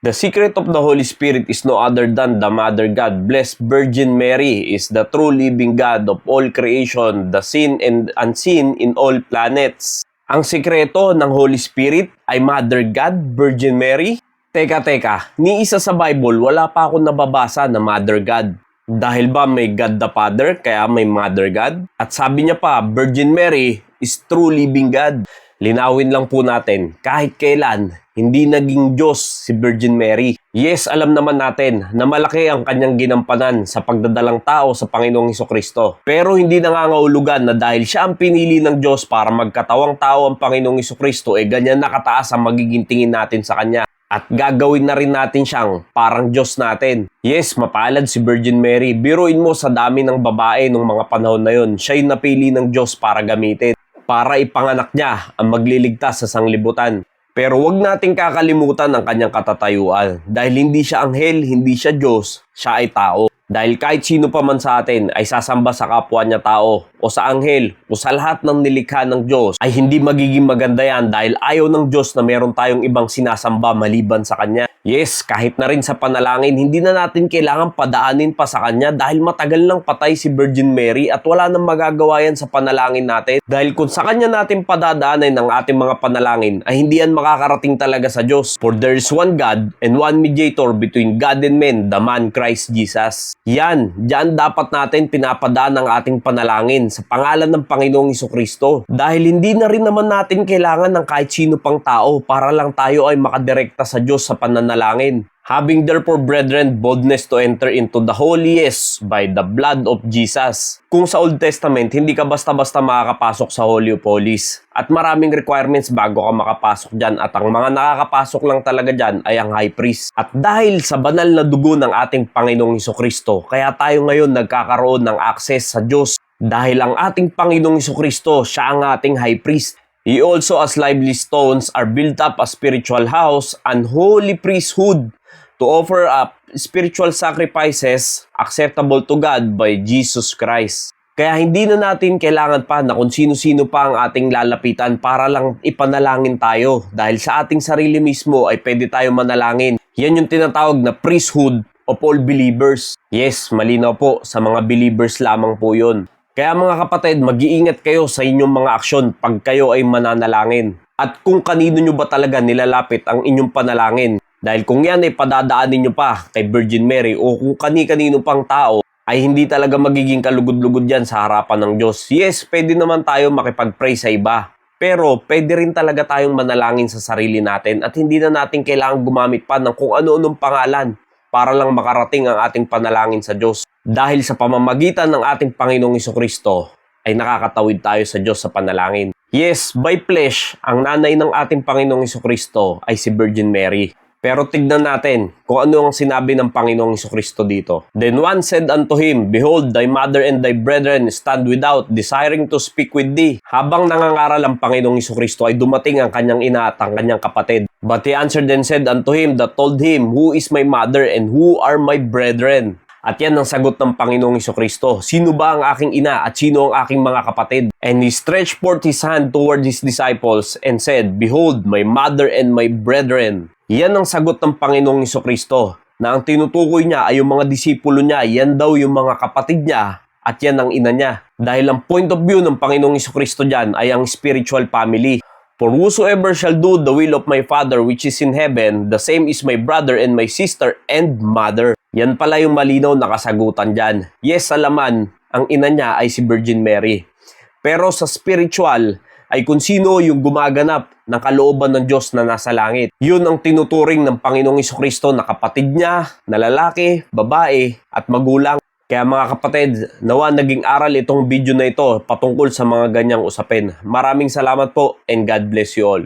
The secret of the Holy Spirit is no other than the Mother God. Blessed Virgin Mary is the true living God of all creation, the seen and unseen in all planets. Ang sikreto ng Holy Spirit ay Mother God, Virgin Mary. Teka, ni isa sa Bible, wala pa ako nababasa na Mother God. Dahil ba may God the Father, kaya may Mother God? At sabi niya pa, Virgin Mary is true living God. Linawin lang po natin, kahit kailan, hindi naging Diyos si Virgin Mary. Yes, alam naman natin na malaki ang kanyang ginampanan sa pagdadalang tao sa Panginoong Hesukristo. Pero hindi nangangahulugan na dahil siya ang pinili ng Diyos para magkatawang tao ang Panginoong Hesukristo, ganyan nakataas ang magiging tingin natin sa Kanya. At gagawin na rin natin siyang parang Diyos natin. Yes, mapalad si Virgin Mary. Biruin mo sa dami ng babae nung mga panahon na yon, siya'y napili ng Diyos para gamitin. Para ipanganak niya ang magliligtas sa sanglibutan. Pero wag nating kakalimutan ang kanyang katatayuan. Dahil hindi siya anghel, hindi siya Diyos, siya ay tao. Dahil kahit sino pa man sa atin ay sasamba sa kapwa niya tao, o sa anghel, o sa lahat ng nilikha ng Diyos, ay hindi magiging maganda yan dahil ayaw ng Diyos na meron tayong ibang sinasamba maliban sa Kanya. Yes, kahit na rin sa panalangin, hindi na natin kailangan padaanin pa sa Kanya dahil matagal nang patay si Virgin Mary at wala nang magagawa yan sa panalangin natin. Dahil kung sa Kanya natin padadaanin ng ating mga panalangin, ay hindi yan makakarating talaga sa Diyos. For there is one God and one mediator between God and men, the man Christ Jesus. Diyan dapat natin pinapadaan ang ating panalangin sa pangalan ng Panginoong Hesukristo. Dahil hindi na rin naman natin kailangan ng kahit sino pang tao para lang tayo ay makadirekta sa Diyos sa pananalangin. Having therefore, brethren, boldness to enter into the holiest by the blood of Jesus. Kung sa Old Testament, hindi ka basta-basta makakapasok sa Holy of Holies. At maraming requirements bago ka makapasok dyan. At ang mga nakakapasok lang talaga dyan ay ang high priest. At dahil sa banal na dugo ng ating Panginoong Hesukristo, kaya tayo ngayon nagkakaroon ng access sa Diyos. Dahil ang ating Panginoong Hesukristo, siya ang ating high priest. He also as lively stones are built up a spiritual house and holy priesthood, to offer up spiritual sacrifices acceptable to God by Jesus Christ. Kaya hindi na natin kailangan pa na kung sino-sino pa ang ating lalapitan para lang ipanalangin tayo. Dahil sa ating sarili mismo ay pwede tayo manalangin. Yan yung tinatawag na priesthood of all believers. Yes, malinaw po, sa mga believers lamang po yun. Kaya mga kapatid, mag-iingat kayo sa inyong mga aksyon pag kayo ay mananalangin. At kung kanino nyo ba talaga nilalapit ang inyong panalangin. Dahil kung yan ay padadaanin nyo pa kay Virgin Mary o kung kani-kanino pang tao, ay hindi talaga magiging kalugod-lugod yan sa harapan ng Diyos. Yes, pwede naman tayo makipag-pray sa iba. Pero pwede rin talaga tayong manalangin sa sarili natin at hindi na natin kailangang gumamit pa ng kung ano-anong pangalan para lang makarating ang ating panalangin sa Diyos. Dahil sa pamamagitan ng ating Panginoong Hesukristo, ay nakakatawid tayo sa Diyos sa panalangin. Yes, by flesh, ang nanay ng ating Panginoong Hesukristo ay si Virgin Mary. Pero tignan natin kung ano ang sinabi ng Panginoong Hesukristo dito. Then one said unto him, Behold, thy mother and thy brethren stand without, desiring to speak with thee. Habang nangangaral ang Panginoong Hesukristo ay dumating ang kanyang ina at ang kanyang kapatid. But he answered and said unto him that told him, Who is my mother and who are my brethren? At yan ang sagot ng Panginoong Hesukristo. Sino ba ang aking ina at sino ang aking mga kapatid? And he stretched forth his hand toward his disciples and said, Behold, my mother and my brethren. Yan ang sagot ng Panginoong Hesukristo, na ang tinutukoy niya ay yung mga disipulo niya, yan daw yung mga kapatid niya, at yan ang ina niya. Dahil ang point of view ng Panginoong Hesukristo dyan ay ang spiritual family. For whosoever shall do the will of my Father which is in heaven, the same is my brother and my sister and mother. Yan pala yung malinaw na kasagutan dyan. Yes, sa laman, ang ina niya ay si Virgin Mary. Pero sa spiritual, ay kung sino yung gumaganap ng kalooban ng Diyos na nasa langit. Yun ang tinuturing ng Panginoong Hesukristo na kapatid niya, na lalaki, babae, at magulang. Kaya mga kapatid, nawa naging aral itong video na ito patungkol sa mga ganyang usapin. Maraming salamat po and God bless you all.